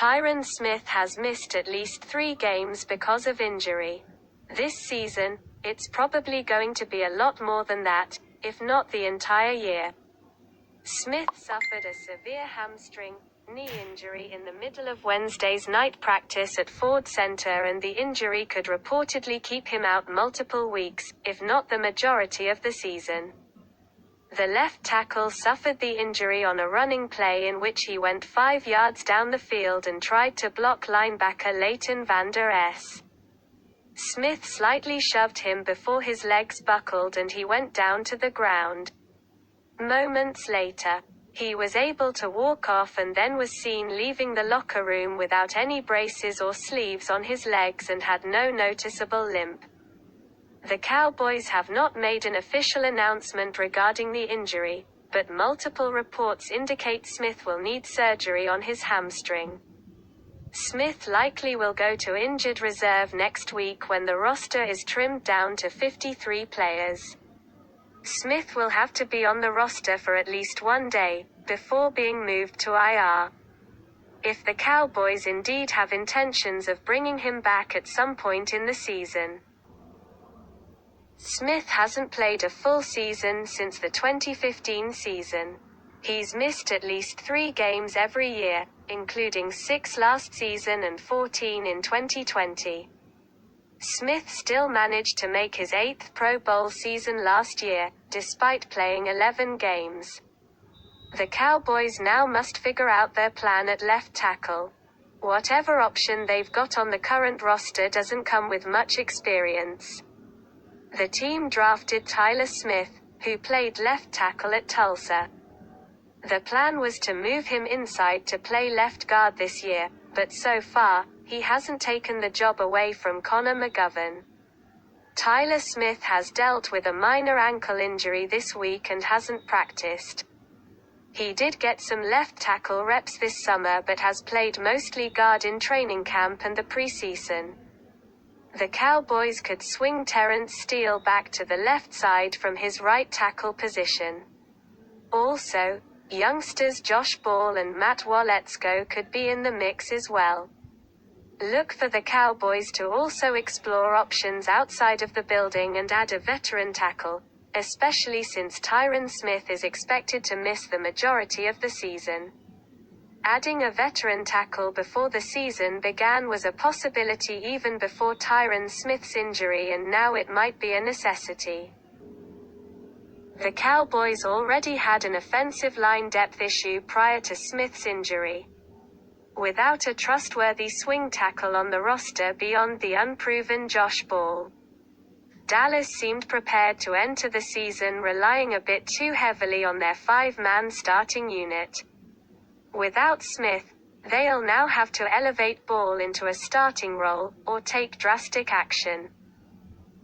Tyron Smith has missed at least 3 games because of injury. This season, it's probably going to be a lot more than that, if not the entire year. Smith suffered a severe hamstring, knee injury in the middle of Wednesday's night practice at Ford Center, and the injury could reportedly keep him out multiple weeks, if not the majority of the season. The left tackle suffered the injury on a running play in which he went 5 yards down the field and tried to block linebacker Leighton Vander Esch. Smith slightly shoved him before his legs buckled and he went down to the ground. Moments later, he was able to walk off and then was seen leaving the locker room without any braces or sleeves on his legs and had no noticeable limp. The Cowboys have not made an official announcement regarding the injury, but multiple reports indicate Smith will need surgery on his hamstring. Smith likely will go to injured reserve next week when the roster is trimmed down to 53 players. Smith will have to be on the roster for at least 1 day, before being moved to IR. If the Cowboys indeed have intentions of bringing him back at some point in the season. Smith hasn't played a full season since the 2015 season. He's missed at least 3 games every year, including 6 last season and 14 in 2020. Smith still managed to make his 8th Pro Bowl season last year, despite playing 11 games. The Cowboys now must figure out their plan at left tackle. Whatever option they've got on the current roster doesn't come with much experience. The team drafted Tyron Smith, who played left tackle at Tulsa. The plan was to move him inside to play left guard this year, but so far, he hasn't taken the job away from Connor McGovern. Tyron Smith has dealt with a minor ankle injury this week and hasn't practiced. He did get some left tackle reps this summer but has played mostly guard in training camp and the preseason. The Cowboys could swing Terrence Steele back to the left side from his right tackle position. Also, youngsters Josh Ball and Matt Waletzko could be in the mix as well. Look for the Cowboys to also explore options outside of the building and add a veteran tackle, especially since Tyron Smith is expected to miss the majority of the season. Adding a veteran tackle before the season began was a possibility even before Tyron Smith's injury, and now it might be a necessity. The Cowboys already had an offensive line depth issue prior to Smith's injury. Without a trustworthy swing tackle on the roster beyond the unproven Josh Ball, Dallas seemed prepared to enter the season relying a bit too heavily on their 5-man starting unit. Without Smith, they'll now have to elevate Ball into a starting role, or take drastic action.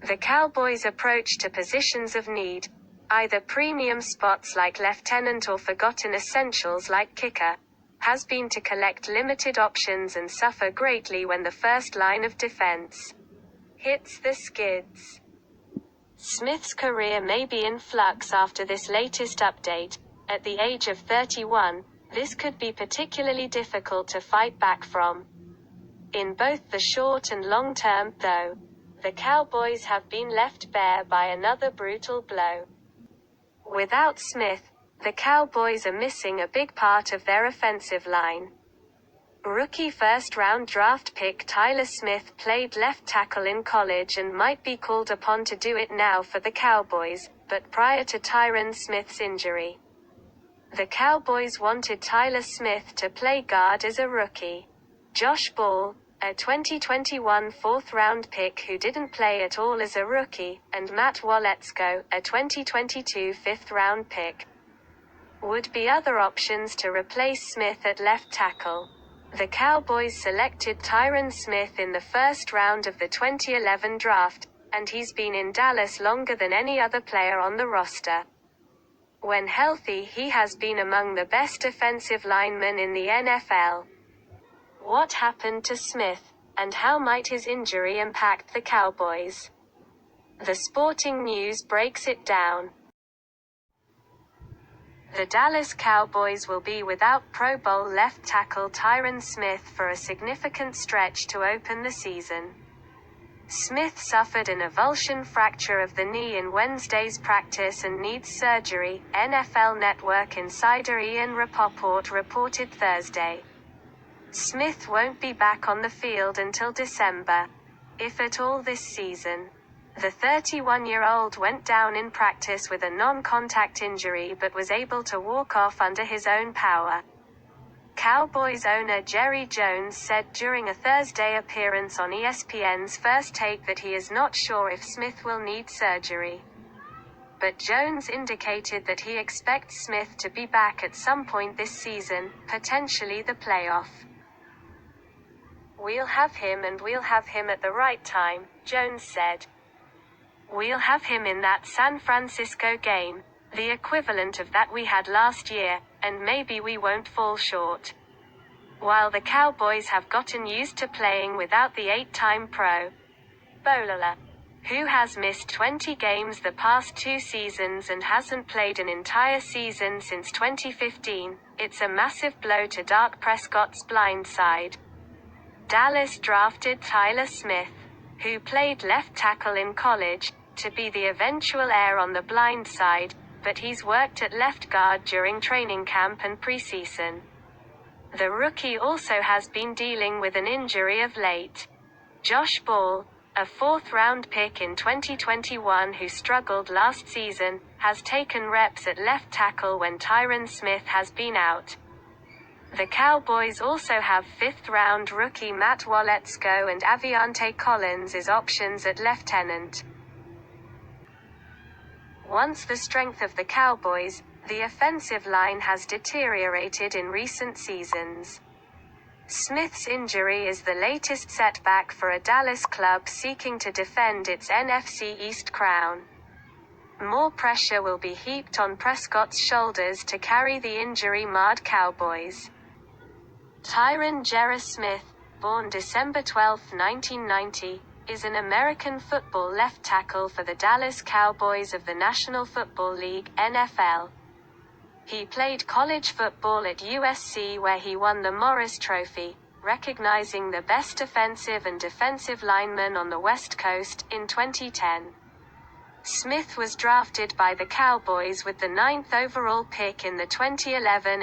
The Cowboys' approach to positions of need, either premium spots like lieutenant or forgotten essentials like kicker, has been to collect limited options and suffer greatly when the first line of defense hits the skids. Smith's career may be in flux after this latest update. At the age of 31, this could be particularly difficult to fight back from. In both the short and long term, though, the Cowboys have been left bare by another brutal blow. Without Smith, the Cowboys are missing a big part of their offensive line. Rookie first-round draft pick Tyron Smith played left tackle in college and might be called upon to do it now for the Cowboys, but prior to Tyron Smith's injury, the Cowboys wanted Tyron Smith to play guard as a rookie. Josh Ball, a 2021 fourth-round pick who didn't play at all as a rookie, and Matt Waletzko, a 2022 fifth-round pick, would be other options to replace Smith at left tackle. The Cowboys selected Tyron Smith in the first round of the 2011 draft, and he's been in Dallas longer than any other player on the roster. When healthy, he has been among the best offensive linemen in the NFL. What happened to Smith, and how might his injury impact the Cowboys? The Sporting News breaks it down. The Dallas Cowboys will be without Pro Bowl left tackle Tyron Smith for a significant stretch to open the season. Smith suffered an avulsion fracture of the knee in Wednesday's practice and needs surgery, NFL Network insider Ian Rapoport reported Thursday. Smith won't be back on the field until December, if at all this season. The 31-year-old went down in practice with a non-contact injury but was able to walk off under his own power. Cowboys owner Jerry Jones said during a Thursday appearance on ESPN's First Take that he is not sure if Smith will need surgery. But Jones indicated that he expects Smith to be back at some point this season, potentially the playoff. "We'll have him and we'll have him at the right time," Jones said. "We'll have him in that San Francisco game, the equivalent of that we had last year, and maybe we won't fall short." While the Cowboys have gotten used to playing without the 8-time Pro Bowler, who has missed 20 games the past 2 seasons and hasn't played an entire season since 2015, it's a massive blow to Dak Prescott's blind side. Dallas drafted Tyron Smith, who played left tackle in college, to be the eventual heir on the blind side, but he's worked at left guard during training camp and preseason. The rookie also has been dealing with an injury of late. Josh Ball, a 4th-round pick in 2021 who struggled last season, has taken reps at left tackle when Tyron Smith has been out. The Cowboys also have 5th-round rookie Matt Waletzko and Aviante Collins as options at lieutenant. Once the strength of the Cowboys, the offensive line has deteriorated in recent seasons. Smith's injury is the latest setback for a Dallas club seeking to defend its NFC East crown. More pressure will be heaped on Prescott's shoulders to carry the injury-marred Cowboys. Tyron Smith, born December 12, 1990, is an American football left tackle for the Dallas Cowboys of the National Football League, NFL. He played college football at USC where he won the Morris Trophy, recognizing the best offensive and defensive linemen on the West Coast, in 2010. Smith was drafted by the Cowboys with the 9th overall pick in the 2011